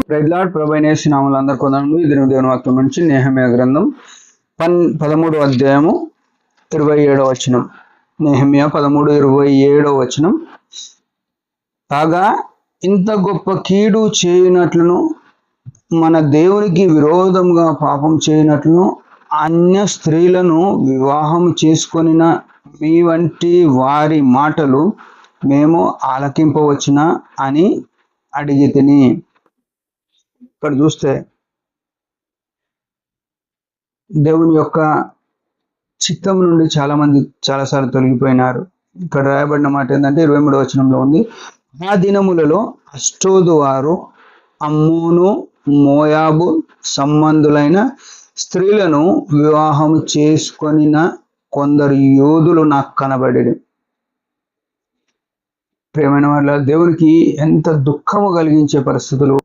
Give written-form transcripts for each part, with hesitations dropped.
ప్రైజ్లార్డ్ ప్రభువైన యేసు నామములో అందరికీ వందనములు. ఇది దేవుని వాక్యం నుంచి నెహెమ్యా గ్రంథం 13వ అధ్యాయము 27వ వచనం. నెహెమ్యా 13:27వ వచనం. కాగా ఇంత గొప్ప కీడు చేయనట్లును మన దేవునికి విరోధంగా పాపం చేయనట్లును అన్య స్త్రీలను వివాహం చేసుకొనిన మీ వంటి వారి మాటలు మేము ఆలకింపవచ్చునా అని అడిగి తిని. ఇక్కడ చూస్తే దేవుని యొక్క చిత్తం నుండి చాలాసార్లు తొలగిపోయినారు. ఇక్కడ రాయబడిన మాట ఏంటంటే 23వ వచనంలో ఉంది, ఆ దినములలో అష్టోదు వారు అమ్మోను మోయాబు సంబంధులైన స్త్రీలను వివాహం చేసుకొనిన కొందరు యోధులు నాకు కనబడి. ప్రియమైన వాళ్ళ, దేవునికి ఎంత దుఃఖము కలిగించే పరిస్థితులు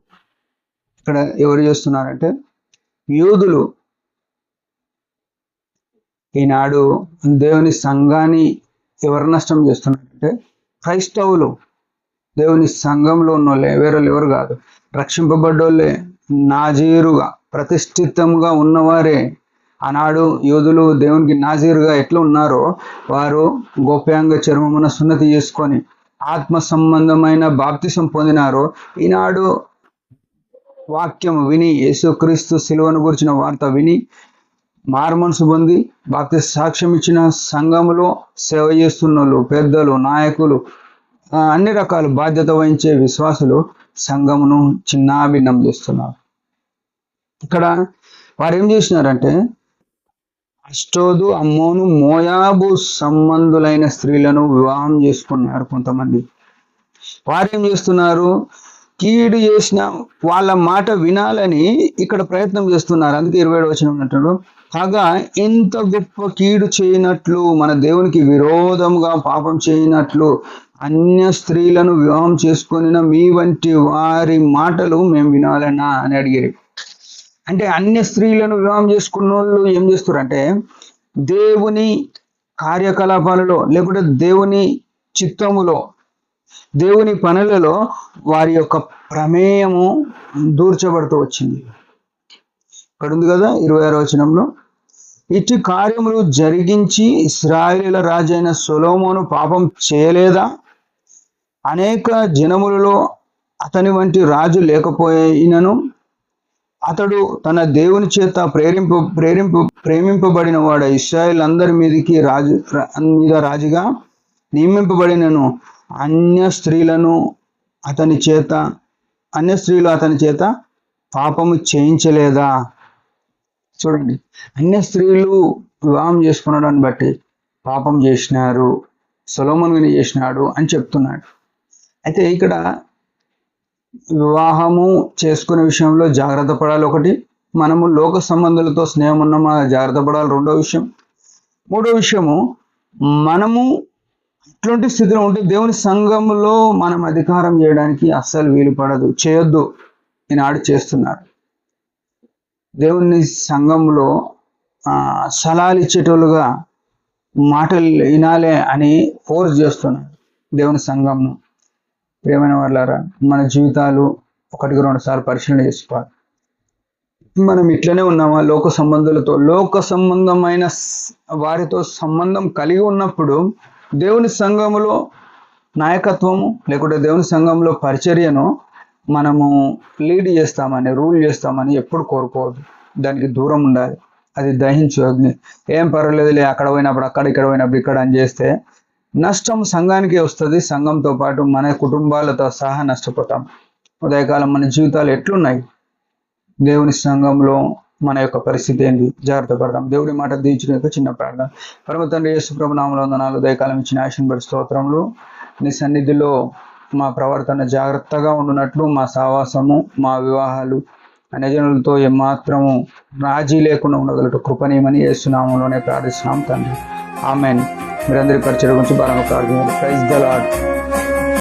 ఇక్కడ ఎవరు చేస్తున్నారంటే యూదులు. ఈనాడు దేవుని సంఘాన్ని ఎవరు నష్టం చేస్తున్నారంటే క్రైస్తవులు. దేవుని సంఘంలో ఉన్నోళ్ళే, వేరేళ్ళు ఎవరు కాదు. రక్షింపబడ్డోళ్ళే, నాజీరుగా ప్రతిష్ఠితంగా ఉన్నవారే. ఆనాడు యూదులు దేవునికి నాజీరుగా ఎట్లా ఉన్నారో వారు గోప్యాంగ చర్మమున సున్నతి చేసుకొని ఆత్మ సంబంధమైన బాప్తిసం పొందినారో, ఈనాడు వాక్యం విని యేసుక్రీస్తు శిలువను గురించిన వార్త విని మారుమనసు పొంది బాప్తి సాక్ష్యం ఇచ్చిన సంఘములో సేవ చేస్తున్న వాళ్ళు, పెద్దలు, నాయకులు, అన్ని రకాల బాధ్యత వహించే విశ్వాసులు సంఘమును చిన్నాభిన్నం చేస్తున్నారు. ఇక్కడ వారు ఏం చేసినారంటే అష్టోదు అమ్మోను మోయాబు సంబంధులైన స్త్రీలను వివాహం చేసుకున్నారు కొంతమంది. వారేం చేస్తున్నారు, కీడు చేసిన వాళ్ళ మాట వినాలని ఇక్కడ ప్రయత్నం చేస్తున్నారు. అందుకే 27వ వచనం అంటాడు, కాగా ఇంత గొప్ప కీడు చేయనట్లు మన దేవునికి విరోధంగా పాపం చేయనట్లు అన్య స్త్రీలను వివాహం చేసుకొనిన మీ వంటి వారి మాటలు మేము వినాలన్నా అని అడిగారు. అంటే అన్య స్త్రీలను వివాహం చేసుకున్న వాళ్ళు ఏం చేస్తారంటే దేవుని కార్యకలాపాలలో లేకుంటే దేవుని చిత్తములో దేవుని పనులలో వారి యొక్క ప్రమేయము దూర్చబడుతూ వచ్చింది. ఇక్కడ ఉంది కదా 26వ వచనంలో, ఇటు కార్యములు జరిగించి ఇశ్రాయేలీయుల రాజైన సొలొమోను పాపం చేయలేదా? అనేక జనములలో అతని వంటి రాజు లేకపోయినను అతడు తన దేవుని చేత ప్రేమింపబడిన వాడు ఇశ్రాయేల్ అందరి మీదకి రాజుగా నియమింపబడినను అన్య స్త్రీలు అతని చేత పాపము చేయించలేదా? చూడండి, అన్య స్త్రీలు వివాహం చేసుకున్నాడని బట్టి పాపం చేసినారు, సొలొమోను విని చేసినాడు అని చెప్తున్నాడు. అయితే ఇక్కడ వివాహము చేసుకునే విషయంలో జాగ్రత్త పడాలి. ఒకటి, మనము లోక సంబంధులతో స్నేహం ఉన్నామా జాగ్రత్త పడాలి. రెండో విషయం. మూడో విషయము, మనము అట్లాంటి స్థితిలో ఉంటే దేవుని సంఘంలో మనం అధికారం చేయడానికి అస్సలు వీలు పడదు, చేయొద్దు. ఈనాడు చేస్తున్నారు. దేవుని సంఘంలో సలహాలు ఇచ్చేటోళ్ళుగా మాటలు వినాలే అని ఫోర్స్ చేస్తున్నారు దేవుని సంఘంను. ప్రియమైన వాళ్ళారా, మన జీవితాలు 1-2 సార్లు పరిశీలన చేసుకోవాలి. మనం ఇట్లనే ఉన్నామా లోక సంబంధులతో? లోక సంబంధమైన వారితో సంబంధం కలిగి ఉన్నప్పుడు దేవుని సంఘములో నాయకత్వము లేకుంటే దేవుని సంఘంలో పరిచర్యను మనము లీడ్ చేస్తామని, రూల్ చేస్తామని ఎప్పుడు కోరుకోవద్దు. దానికి దూరం ఉండాలి. అది దహించు అగ్ని. ఏం పర్వాలేదులే, అక్కడ పోయినప్పుడు అక్కడ, ఇక్కడ పోయినప్పుడు ఇక్కడ అని చేస్తే నష్టం సంఘానికే వస్తుంది. సంఘంతో పాటు మన కుటుంబాలతో సహా నష్టపోతాం. ఉదయకాలం మన జీవితాలు ఎట్లున్నాయి? దేవుని సంఘంలో మన యొక్క పరిస్థితి ఏంటి? జాగ్రత్త పడదాం. దేవుడి మాట దీవించిన చిన్న ప్రార్థన. పరమ తండ్రి యేసు ప్రభు నామములో వందనాలు. ఉదయకాలం ఇచ్చిన ఆశీర్వాద బడి స్తోత్రములు. నీ సన్నిధిలో మా ప్రవర్తన జాగ్రత్తగా ఉండునట్లు, మా సావాసము, మా వివాహాలు అన్యజనులతో ఏమాత్రము రాజీ లేకుండా ఉండగలట కృపణీయమని యేసు నామములోనే ప్రార్థిస్తున్నాం తండ్రి. ఆమెన్. మీరందరి పరిచయం గురించి బలంగా ప్రార్థించండి. Praise the lord.